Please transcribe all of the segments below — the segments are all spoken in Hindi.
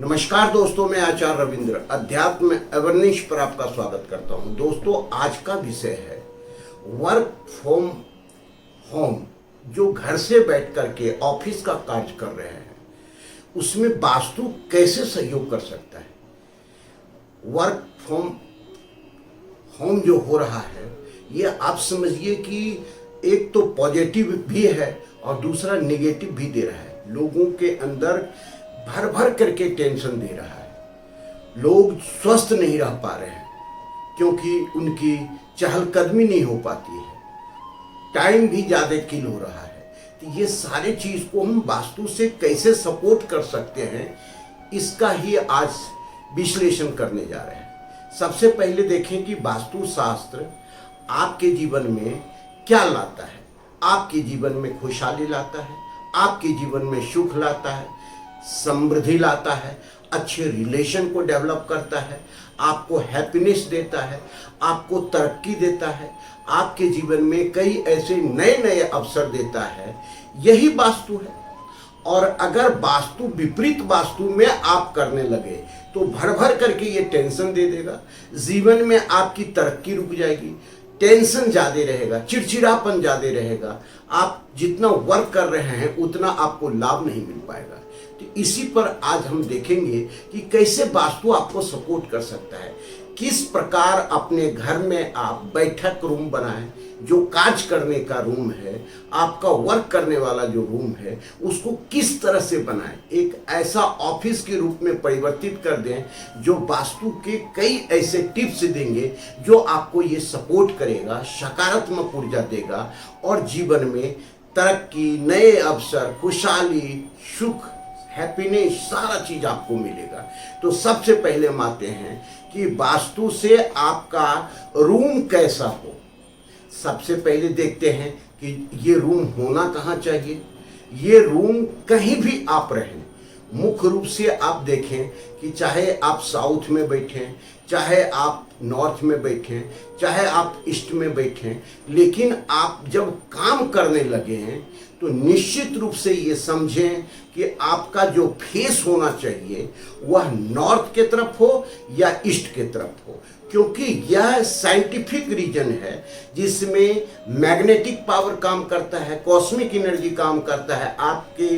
नमस्कार दोस्तों, मैं आचार्य रविंद्र अध्यात्म अवेयरनेस पर आपका स्वागत करता हूं। दोस्तों, आज का विषय है वर्क फ्रॉम होम। जो घर से बैठ करके ऑफिस का कार्य कर रहे हैं, उसमें वास्तु कैसे सहयोग कर सकता है। वर्क फ्रॉम होम जो हो रहा है, ये आप समझिए कि एक तो पॉजिटिव भी है और दूसरा नेगेटिव भी दे रहा है। लोगों के अंदर भर भर करके टेंशन दे रहा है। लोग स्वस्थ नहीं रह पा रहे हैं क्योंकि उनकी चहलकदमी नहीं हो पाती है। टाइम भी ज़्यादा किल हो रहा है। तो ये सारे चीज़ को हम वास्तु से कैसे सपोर्ट कर सकते हैं, इसका ही आज विश्लेषण करने जा रहे हैं। सबसे पहले देखें कि वास्तु शास्त्र आपके जीवन में क्या लाता है। आपके जीवन में खुशहाली लाता है, आपके जीवन में सुख लाता है, समृद्धि लाता है, अच्छे रिलेशन को डेवलप करता है, आपको हैप्पीनेस देता है, आपको तरक्की देता है, आपके जीवन में कई ऐसे नए नए अवसर देता है। यही वास्तु है। और अगर वास्तु विपरीत वास्तु में आप करने लगे तो भर भर करके ये टेंशन दे देगा। जीवन में आपकी तरक्की रुक जाएगी, टेंशन ज़्यादा रहेगा, चिड़चिड़ापन ज़्यादा रहेगा। आप जितना वर्क कर रहे हैं उतना आपको लाभ नहीं मिल पाएगा। तो इसी पर आज हम देखेंगे कि कैसे वास्तु आपको सपोर्ट कर सकता है। किस प्रकार अपने घर में आप बैठक रूम बनाएं, जो कार्य करने का रूम है, आपका वर्क करने वाला जो रूम है, उसको किस तरह से बनाएं। एक ऐसा ऑफिस के रूप में परिवर्तित कर दें जो वास्तु के कई ऐसे टिप्स देंगे जो आपको ये सपोर्ट करेगा, सकारात्मक ऊर्जा देगा और जीवन में तरक्की, नए अवसर, खुशहाली, सुख, हैप्पीनेस, सारा चीज आपको मिलेगा। तो सबसे पहले हम आते हैं कि वास्तु से आपका रूम कैसा हो। सबसे पहले देखते हैं कि ये रूम होना कहाँ चाहिए। ये रूम कहीं भी आप रहें, मुख्य रूप से आप देखें कि चाहे आप साउथ में बैठें, चाहे आप नॉर्थ में बैठें, चाहे आप ईस्ट में बैठें, लेकिन आप जब काम करने लगे हैं तो निश्चित रूप से ये समझें कि आपका जो फेस होना चाहिए वह नॉर्थ के तरफ हो या ईस्ट के तरफ हो, क्योंकि यह साइंटिफिक रीजन है जिसमें मैग्नेटिक पावर काम करता है, कॉस्मिक एनर्जी काम करता है। आपके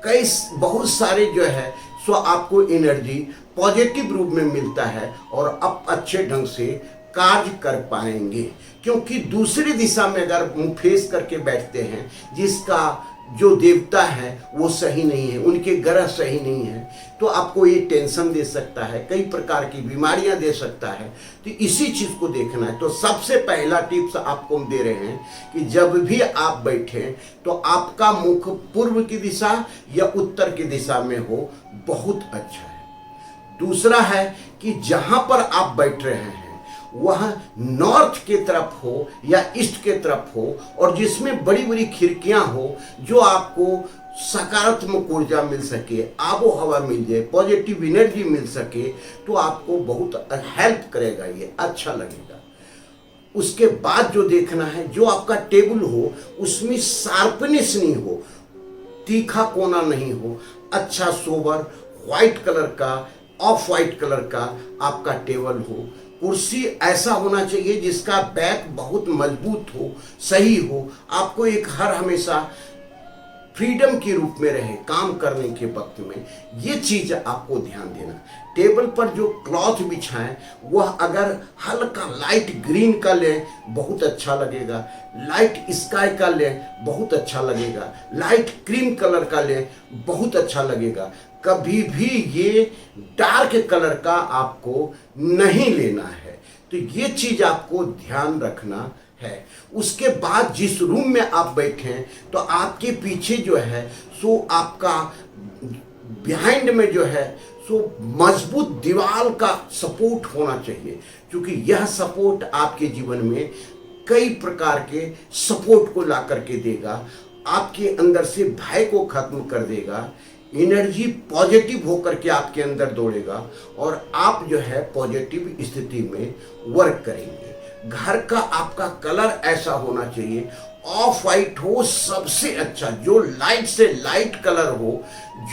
कई बहुत सारे जो है सो आपको एनर्जी पॉजिटिव रूप में मिलता है और आप अच्छे ढंग से कार्य कर पाएंगे। क्योंकि दूसरी दिशा में अगर मुंह फेस करके बैठते हैं, जिसका जो देवता है वो सही नहीं है, उनके ग्रह सही नहीं है, तो आपको ये टेंशन दे सकता है, कई प्रकार की बीमारियां दे सकता है। तो इसी चीज को देखना है। तो सबसे पहला टिप्स आपको हम दे रहे हैं कि जब भी आप बैठें तो आपका मुख पूर्व की दिशा या उत्तर की दिशा में हो, बहुत अच्छा है। दूसरा है कि जहां पर आप बैठ रहे हैं वह नॉर्थ के तरफ हो या ईस्ट के तरफ हो और जिसमें बड़ी बड़ी खिड़कियां हो, जो आपको सकारात्मक ऊर्जा मिल सके, आबो हवा मिल जाए, पॉजिटिव एनर्जी मिल सके, तो आपको बहुत हेल्प करेगा, ये अच्छा लगेगा। उसके बाद जो देखना है, जो आपका टेबल हो उसमें शार्पनेस नहीं हो, तीखा कोना नहीं हो, अच्छा सोबर व्हाइट कलर का, ऑफ व्हाइट कलर का आपका टेबल हो। कुर्सी ऐसा होना चाहिए जिसका बैक बहुत मजबूत हो, सही हो, आपको एक हर हमेशा फ्रीडम के रूप में रहे काम करने के वक्त में। ये चीज आपको ध्यान देना। टेबल पर जो क्लॉथ बिछाएं वह अगर हल्का लाइट ग्रीन का लें बहुत अच्छा लगेगा, लाइट स्काई का लें बहुत अच्छा लगेगा, लाइट क्रीम कलर का लें बहुत अच्छा लगेगा। कभी भी ये डार्क कलर का आपको नहीं लेना है। तो ये चीज आपको ध्यान रखना है। उसके बाद जिस रूम में आप बैठे तो आपके पीछे जो है सो आपका बिहाइंड में जो है सो मजबूत दीवार का सपोर्ट होना चाहिए, क्योंकि यह सपोर्ट आपके जीवन में कई प्रकार के सपोर्ट को ला करके देगा, आपके अंदर से भय को खत्म कर देगा, एनर्जी पॉजिटिव होकर के आपके अंदर दौड़ेगा और आप जो है पॉजिटिव स्थिति में वर्क करेंगे। घर का आपका कलर ऐसा होना चाहिए, ऑफ वाइट हो सबसे अच्छा, जो लाइट से लाइट कलर हो,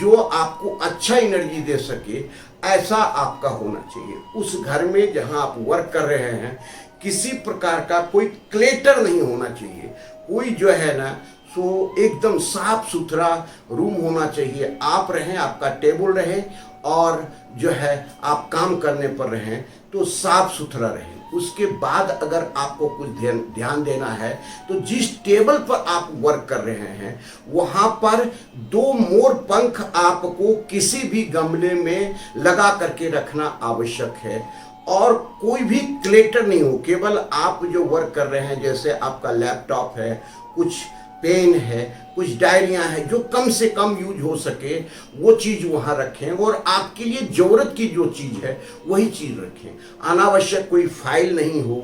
जो आपको अच्छा एनर्जी दे सके, ऐसा आपका होना चाहिए। उस घर में जहां आप वर्क कर रहे हैं किसी प्रकार का कोई क्लेटर नहीं होना चाहिए, कोई जो है ना सो एकदम साफ सुथरा रूम होना चाहिए। आप रहें, आपका टेबल रहे और जो है आप काम करने पर रहें तो साफ सुथरा रहे। उसके बाद अगर आपको कुछ ध्यान देना है तो जिस टेबल पर आप वर्क कर रहे हैं वहां पर 2 मोर पंख आपको किसी भी गमले में लगा करके रखना आवश्यक है। और कोई भी क्लेटर नहीं हो, केवल आप जो वर्क कर रहे हैं, जैसे आपका लैपटॉप है, कुछ पेन है, कुछ डायरियां हैं, जो कम से कम यूज हो सके वो चीज वहां रखें और आपके लिए जरूरत की जो चीज है वही चीज रखें। अनावश्यक कोई फाइल नहीं हो,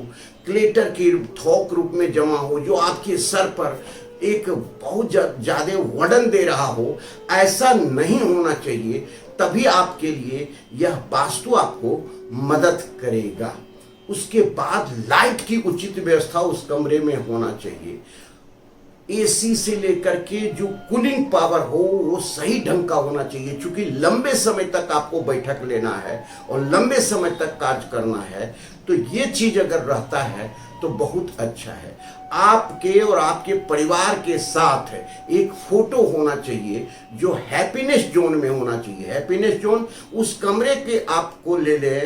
क्लेटर की थोक रूप में जमा हो जो आपके सर पर एक बहुत ज्यादा वर्डन दे रहा हो, ऐसा नहीं होना चाहिए। तभी आपके लिए यह वास्तु आपको मदद करेगा। उसके बाद लाइट की उचित व्यवस्था उस कमरे में होना चाहिए। एसी से लेकर के जो कूलिंग पावर हो वो सही ढंग का होना चाहिए, क्योंकि लंबे समय तक आपको बैठक लेना है और लंबे समय तक कार्य करना है, तो ये चीज अगर रहता है तो बहुत अच्छा है। आपके और आपके परिवार के साथ एक फोटो होना चाहिए जो हैप्पीनेस जोन में होना चाहिए। हैप्पीनेस जोन उस कमरे के आपको ले ले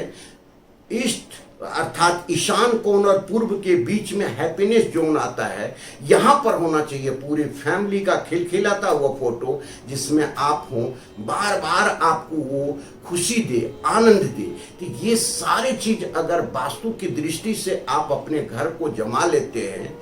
ईस्ट अर्थात ईशान कोण और पूर्व के बीच में हैप्पीनेस जोन आता है, यहाँ पर होना चाहिए पूरी फैमिली का खिलखिलाता हुआ फोटो, जिसमें आप हों, बार बार आपको वो खुशी दे, आनंद दे। तो ये सारे चीज अगर वास्तु की दृष्टि से आप अपने घर को जमा लेते हैं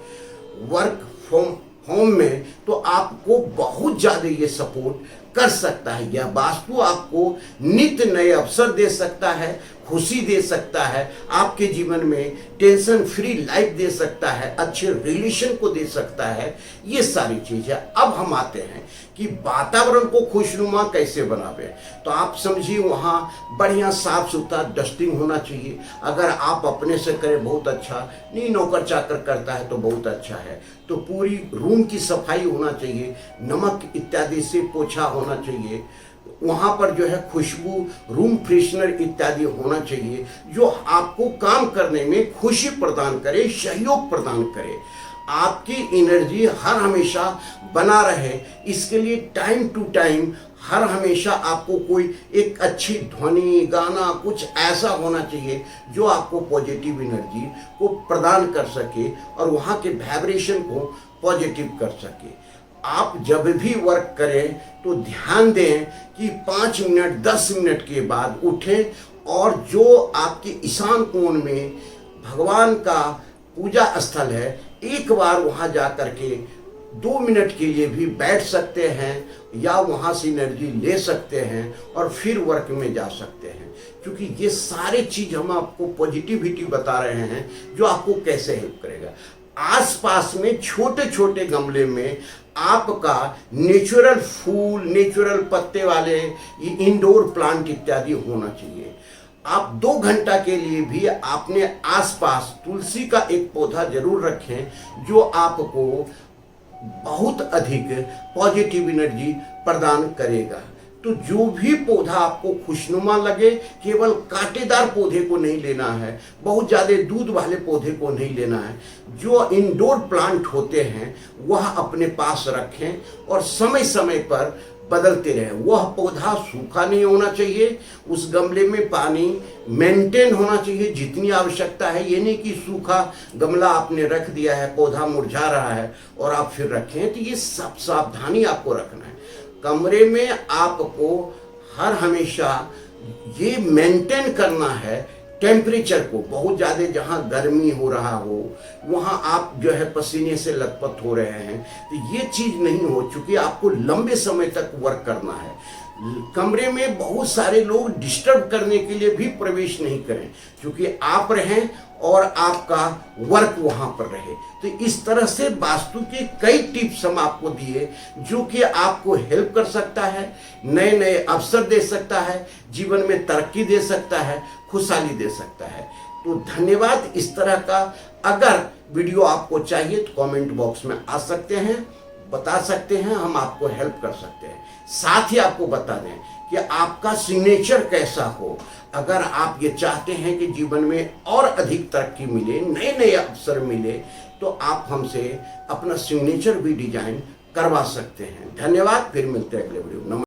वर्क फ्रॉम होम में, तो आपको बहुत ज्यादा ये सपोर्ट कर सकता है। यह वास्तु आपको नित्य नए अवसर दे सकता है, खुशी दे सकता है, आपके जीवन में टेंशन फ्री लाइफ दे सकता है, अच्छे रिलेशन को दे सकता है। ये सारी चीजें। अब हम आते हैं कि वातावरण को खुशनुमा कैसे बनावे। तो आप समझिए वहाँ बढ़िया साफ सुथरा डस्टिंग होना चाहिए। अगर आप अपने से करें बहुत अच्छा, नहीं नौकर चाकर करता है तो बहुत अच्छा है। तो पूरी रूम की सफाई होना चाहिए, नमक इत्यादि से पोछा होना चाहिए। वहाँ पर जो है खुशबू, रूम फ्रेशनर इत्यादि होना चाहिए जो आपको काम करने में खुशी प्रदान करे, सहयोग प्रदान करे, आपकी एनर्जी हर हमेशा बना रहे। इसके लिए टाइम टू टाइम हर हमेशा आपको कोई एक अच्छी ध्वनि, गाना, कुछ ऐसा होना चाहिए जो आपको पॉजिटिव एनर्जी को प्रदान कर सके और वहाँ के वाइब्रेशन को पॉजिटिव कर सके। आप जब भी वर्क करें तो ध्यान दें कि 5 मिनट 10 मिनट के बाद उठें और जो आपके ईशान कोण में भगवान का पूजा स्थल है, एक बार वहां जा करके 2 मिनट के लिए भी बैठ सकते हैं या वहां से एनर्जी ले सकते हैं और फिर वर्क में जा सकते हैं। क्योंकि ये सारे चीज हम आपको पॉजिटिविटी बता रहे हैं जो आपको कैसे हेल्प करेगा। आसपास में छोटे छोटे गमले में आपका नेचुरल फूल, नेचुरल पत्ते वाले इंडोर प्लांट इत्यादि होना चाहिए। आप 2 घंटा के लिए भी अपने आसपास तुलसी का एक पौधा जरूर रखें जो आपको बहुत अधिक पॉजिटिव एनर्जी प्रदान करेगा। तो जो भी पौधा आपको खुशनुमा लगे, केवल कांटेदार पौधे को नहीं लेना है, बहुत ज़्यादा दूध वाले पौधे को नहीं लेना है। जो इंडोर प्लांट होते हैं वह अपने पास रखें और समय समय पर बदलते रहें। वह पौधा सूखा नहीं होना चाहिए, उस गमले में पानी मेंटेन होना चाहिए जितनी आवश्यकता है। ये नहीं कि सूखा गमला आपने रख दिया है, पौधा मुरझा रहा है और आप फिर रखें। तो ये सब सावधानी आपको रखना है। कमरे में आपको हर हमेशा ये मेंटेन करना है टेम्परेचर को। बहुत ज़्यादा जहाँ गर्मी हो रहा हो वहाँ आप जो है पसीने से लथपथ हो रहे हैं, तो ये चीज़ नहीं हो, चूँकि आपको लंबे समय तक वर्क करना है। कमरे में बहुत सारे लोग डिस्टर्ब करने के लिए भी प्रवेश नहीं करें, क्योंकि आप रहें और आपका वर्क वहाँ पर रहे। तो इस तरह से वास्तु के कई टिप्स हम आपको दिए जो कि आपको हेल्प कर सकता है, नए नए अवसर दे सकता है, जीवन में तरक्की दे सकता है, खुशहाली दे सकता है। तो तो धन्यवाद। इस तरह का अगर वीडियो आपको चाहिए तो कमेंट बॉक्स में आ सकते हैं, बता सकते हैं, हम आपको हेल्प कर सकते हैं। साथ ही आपको बता दें कि आपका सिग्नेचर कैसा हो। अगर आप ये चाहते हैं कि जीवन में और अधिक तरक्की मिले, नए नए अवसर मिले, तो आप हमसे अपना सिग्नेचर भी डिजाइन करवा सकते हैं। धन्यवाद। फिर मिलते हैं अगले वीडियो। नमस्कार।